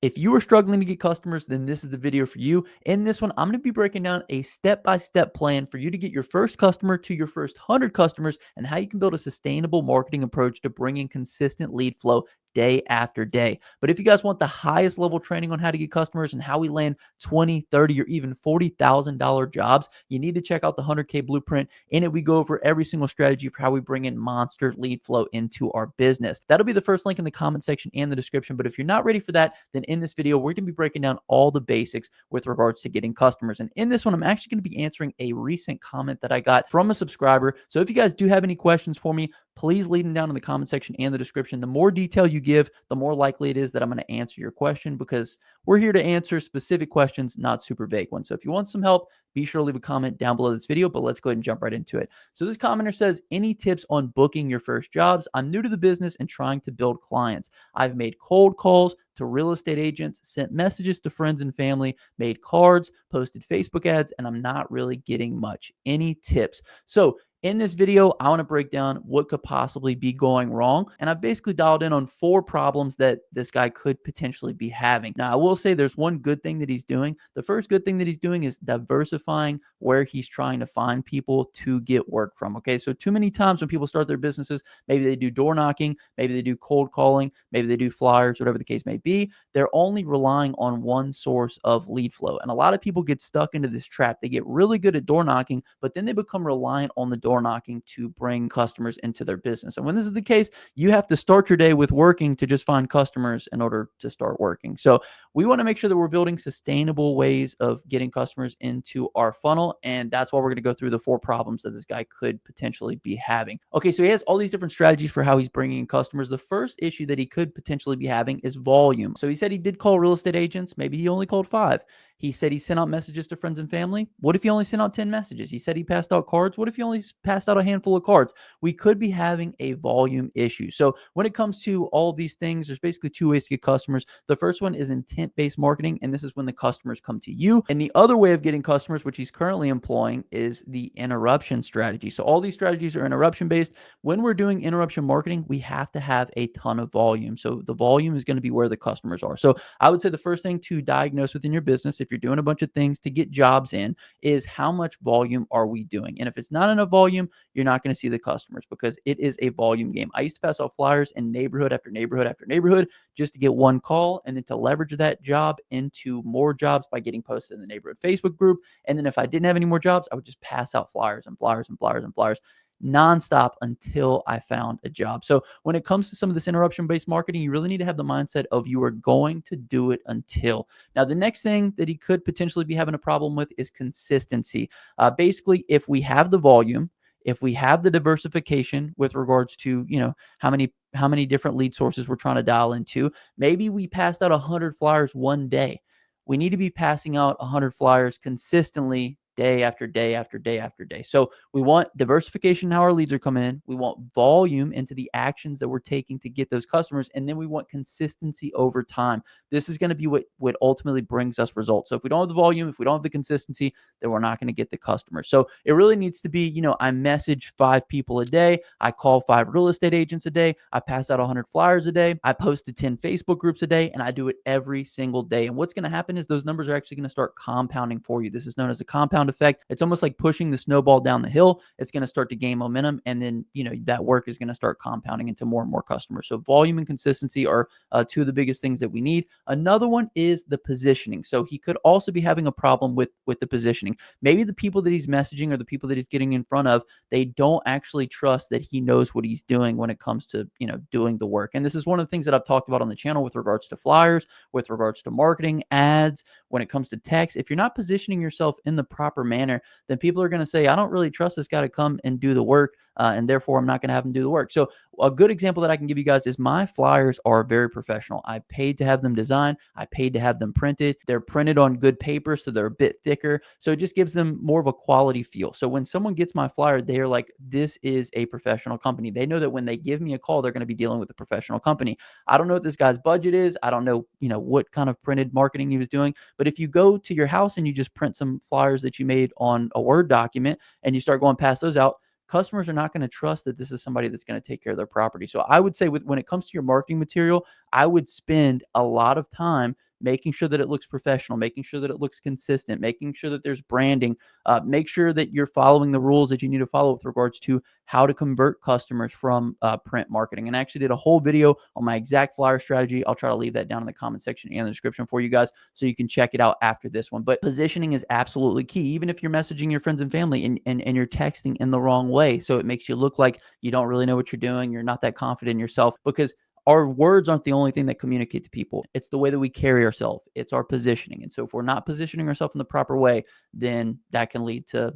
If you are struggling to get customers, then this is the video for you. In this one, I'm going to be breaking down a step-by-step plan for you to get your first customer to your first 100 customers and how you can build a sustainable marketing approach to bring in consistent lead flow day after day. But if you guys want the highest level training on how to get customers and how we land 20, 30, or even $40,000 jobs, you need to check out the 100K Blueprint. In it, we go over every single strategy for how we bring in monster lead flow into our business. That'll be the first link in the comment section and the description. But if you're not ready for that, then in this video, we're going to be breaking down all the basics with regards to getting customers. And in this one, I'm actually going to be answering a recent comment that I got from a subscriber. So if you guys do have any questions for me, please leave them down in the comment section and the description. The more detail you give, the more likely it is that I'm going to answer your question, because we're here to answer specific questions, not super vague ones. So if you want some help, be sure to leave a comment down below this video, but let's go ahead and jump right into it. So this commenter says, any tips on booking your first jobs? I'm new to the business and trying to build clients. I've made cold calls to real estate agents, sent messages to friends and family, made cards, posted Facebook ads, and I'm not really getting much. Any tips? So in this video, I want to break down what could possibly be going wrong. And I've basically dialed in on 4 problems that this guy could potentially be having. Now, I will say there's one good thing that he's doing. The first good thing that he's doing is diversifying where he's trying to find people to get work from. Okay, so too many times when people start their businesses, maybe they do door knocking, maybe they do cold calling, maybe they do flyers, whatever the case may be. They're only relying on one source of lead flow. And a lot of people get stuck into this trap. They get really good at door knocking, but then they become reliant on the door knocking to bring customers into their business. And when this is the case, you have to start your day with working to just find customers in order to start working. So we want to make sure that we're building sustainable ways of getting customers into our funnel. And that's why we're going to go through the 4 problems that this guy could potentially be having. Okay, so he has all these different strategies for how he's bringing in customers. The first issue that he could potentially be having is volume. So he said he did call real estate agents. Maybe he only called 5. He said he sent out messages to friends and family. What if he only sent out 10 messages? He said he passed out cards. What if he only passed out a handful of cards? We could be having a volume issue. So when it comes to all of these things, there's basically 2 ways to get customers. The first one is intent-based marketing, and this is when the customers come to you. And the other way of getting customers, which he's currently employing, is the interruption strategy. So all these strategies are interruption-based. When we're doing interruption marketing, we have to have a ton of volume. So the volume is going to be where the customers are. So I would say the first thing to diagnose within your business, if you're doing a bunch of things to get jobs in, is how much volume are we doing? And if it's not enough volume, you're not going to see the customers, because it is a volume game. I used to pass out flyers in neighborhood after neighborhood after neighborhood just to get one call, and then to leverage that job into more jobs by getting posted in the neighborhood Facebook group. And then if I didn't have any more jobs, I would just pass out flyers and flyers and flyers and flyers nonstop until I found a job. So when it comes to some of this interruption-based marketing, you really need to have the mindset of you are going to do it until. Now, the next thing that he could potentially be having a problem with is consistency. Basically, if we have the volume, if we have the diversification with regards to, how many different lead sources we're trying to dial into, maybe we passed out 100 flyers one day. We need to be passing out 100 flyers consistently day after day after day after day. So we want diversification in how our leads are coming in. We want volume into the actions that we're taking to get those customers. And then we want consistency over time. This is going to be what ultimately brings us results. So if we don't have the volume, if we don't have the consistency, then we're not going to get the customers. So it really needs to be, I message 5 people a day. I call 5 real estate agents a day. I pass out 100 flyers a day. I post to 10 Facebook groups a day, and I do it every single day. And what's going to happen is those numbers are actually going to start compounding for you. This is known as a compound effect. It's almost like pushing the snowball down the hill. It's going to start to gain momentum, and then that work is going to start compounding into more and more customers. So volume and consistency are 2 of the biggest things that we need. Another one is the positioning. So he could also be having a problem with the positioning. Maybe the people that he's messaging or the people that he's getting in front of, they don't actually trust that he knows what he's doing when it comes to doing the work. And this is one of the things that I've talked about on the channel with regards to flyers, with regards to marketing, ads, when it comes to text. If you're not positioning yourself in the proper manner, then people are going to say, I don't really trust this guy to come and do the work, and therefore I'm not going to have him do the work. So a good example that I can give you guys is my flyers are very professional. I paid to have them designed. I paid to have them printed. They're printed on good paper, so they're a bit thicker. So it just gives them more of a quality feel. So when someone gets my flyer, they are like, this is a professional company. They know that when they give me a call, they're going to be dealing with a professional company. I don't know what this guy's budget is. I don't know, what kind of printed marketing he was doing. But if you go to your house and you just print some flyers that you made on a Word document and you start going past those out, customers are not going to trust that this is somebody that's going to take care of their property. So I would say when it comes to your marketing material, I would spend a lot of time making sure that it looks professional, making sure that it looks consistent, making sure that there's branding, make sure that you're following the rules that you need to follow with regards to how to convert customers from print marketing. And I actually did a whole video on my exact flyer strategy. I'll try to leave that down in the comment section and the description for you guys so you can check it out after this one. But positioning is absolutely key, even if you're messaging your friends and family and you're texting in the wrong way. So it makes you look like you don't really know what you're doing. You're not that confident in yourself, because our words aren't the only thing that communicate to people. It's the way that we carry ourselves. It's our positioning. And so if we're not positioning ourselves in the proper way, then that can lead to,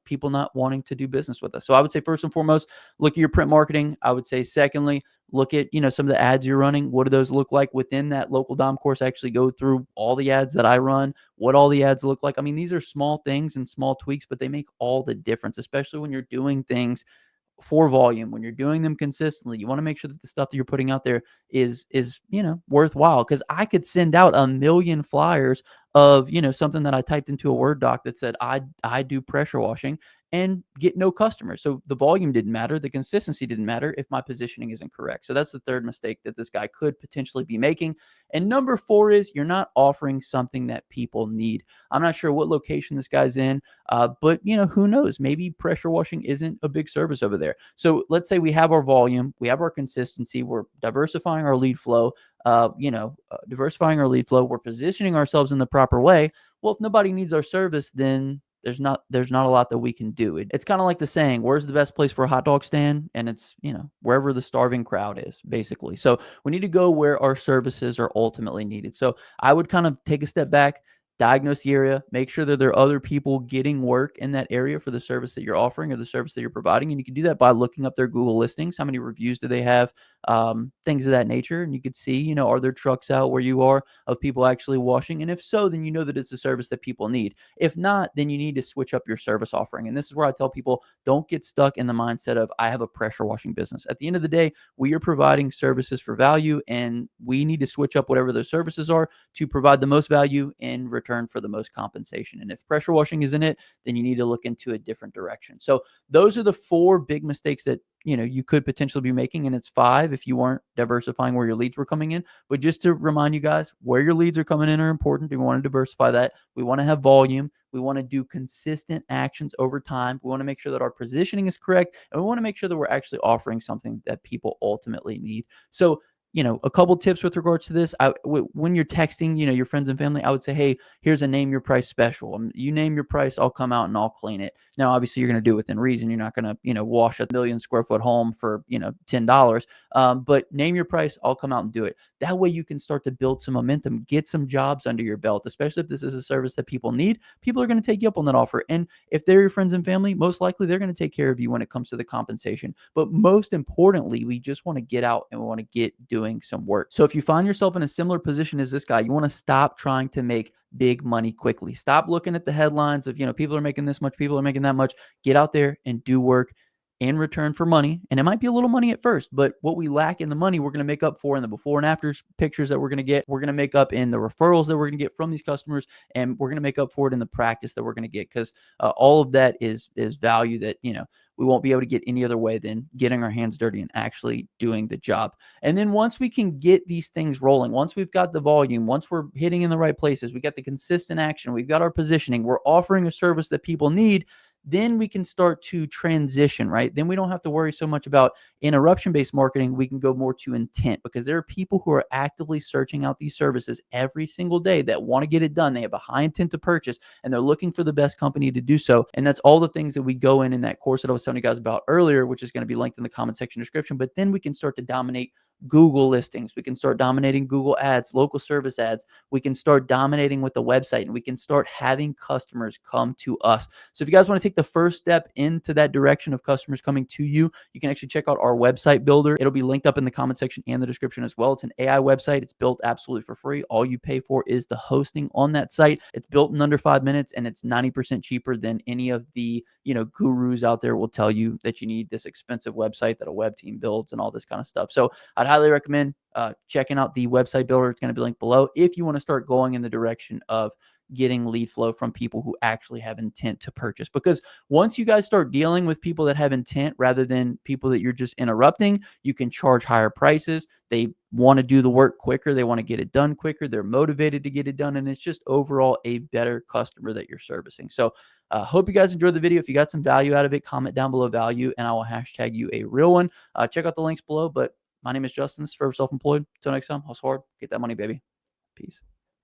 people not wanting to do business with us. So I would say first and foremost, look at your print marketing. I would say secondly, look at, some of the ads you're running. What do those look like within that local dom course? I actually go through all the ads that I run, what all the ads look like. I mean, these are small things and small tweaks, but they make all the difference, especially when you're doing things for volume. When you're doing them consistently, you want to make sure that the stuff that you're putting out there is worthwhile. Because I could send out a million flyers of something that I typed into a Word doc that said I do pressure washing, and get no customers. So the volume didn't matter, the consistency didn't matter if my positioning isn't correct. So that's the third mistake that this guy could potentially be making. And number four is you're not offering something that people need. I'm not sure what location this guy's in, but who knows? Maybe pressure washing isn't a big service over there. So let's say we have our volume, we have our consistency, we're diversifying our lead flow, we're positioning ourselves in the proper way. Well, if nobody needs our service, then there's not a lot that we can do. It's kind of like the saying, where's the best place for a hot dog stand? And it's, wherever the starving crowd is, basically. So we need to go where our services are ultimately needed. So I would kind of take a step back, diagnose the area, make sure that there are other people getting work in that area for the service that you're offering or the service that you're providing. And you can do that by looking up their Google listings. How many reviews do they have? Things of that nature. And you could see, are there trucks out where you are of people actually washing? And if so, then you know that it's a service that people need. If not, then you need to switch up your service offering. And this is where I tell people, don't get stuck in the mindset of, I have a pressure washing business. At the end of the day, we are providing services for value, and we need to switch up whatever those services are to provide the most value in return for the most compensation. And if pressure washing isn't it, then you need to look into a different direction. So those are the four big mistakes that you could potentially be making. And it's five if you weren't diversifying where your leads were coming in. But just to remind you guys, where your leads are coming in are important. We want to diversify that. We want to have volume. We want to do consistent actions over time. We want to make sure that our positioning is correct. And we want to make sure that we're actually offering something that people ultimately need. So a couple tips with regards to this. When you're texting, your friends and family, I would say, hey, here's a name your price special. You name your price, I'll come out and I'll clean it. Now, obviously, you're going to do it within reason. You're not going to, wash a 1,000,000 square foot home for, $10. But name your price, I'll come out and do it. That way you can start to build some momentum, get some jobs under your belt, especially if this is a service that people need. People are going to take you up on that offer. And if they're your friends and family, most likely they're going to take care of you when it comes to the compensation. But most importantly, we just want to get out and we want to get doing some work. So if you find yourself in a similar position as this guy, you want to stop trying to make big money quickly. Stop looking at the headlines of, people are making this much, people are making that much. Get out there and do work in return for money. And it might be a little money at first, but what we lack in the money, we're going to make up for in the before and after pictures that we're going to get. We're going to make up in the referrals that we're going to get from these customers, and we're going to make up for it in the practice that we're going to get, because all of that is value that, we won't be able to get any other way than getting our hands dirty and actually doing the job. And then once we can get these things rolling, once we've got the volume, once we're hitting in the right places, we got the consistent action, we've got our positioning, we're offering a service that people need, then we can start to transition, right? Then we don't have to worry so much about interruption-based marketing. We can go more to intent, because there are people who are actively searching out these services every single day that want to get it done. They have a high intent to purchase, and they're looking for the best company to do so. And that's all the things that we go in that course that I was telling you guys about earlier, which is going to be linked in the comment section description. But then we can start to dominate Google listings. We can start dominating Google ads, local service ads. We can start dominating with the website, and we can start having customers come to us. So if you guys want to take the first step into that direction of customers coming to you, you can actually check out our website builder. It'll be linked up in the comment section and the description as well. It's an AI website. It's built absolutely for free. All you pay for is the hosting on that site. It's built in under 5 minutes, and it's 90% cheaper than any of the, gurus out there will tell you that you need this expensive website that a web team builds and all this kind of stuff. So I'd highly recommend checking out the website builder. It's going to be linked below if you want to start going in the direction of getting lead flow from people who actually have intent to purchase. Because once you guys start dealing with people that have intent rather than people that you're just interrupting, you can charge higher prices. They want to do the work quicker. They want to get it done quicker. They're motivated to get it done. And it's just overall a better customer that you're servicing. So hope you guys enjoyed the video. If you got some value out of it, comment down below value and I will hashtag you a real one. Check out the links below. But my name is Justin, Forever Self-Employed. Until next time, hustle hard, get that money, baby. Peace.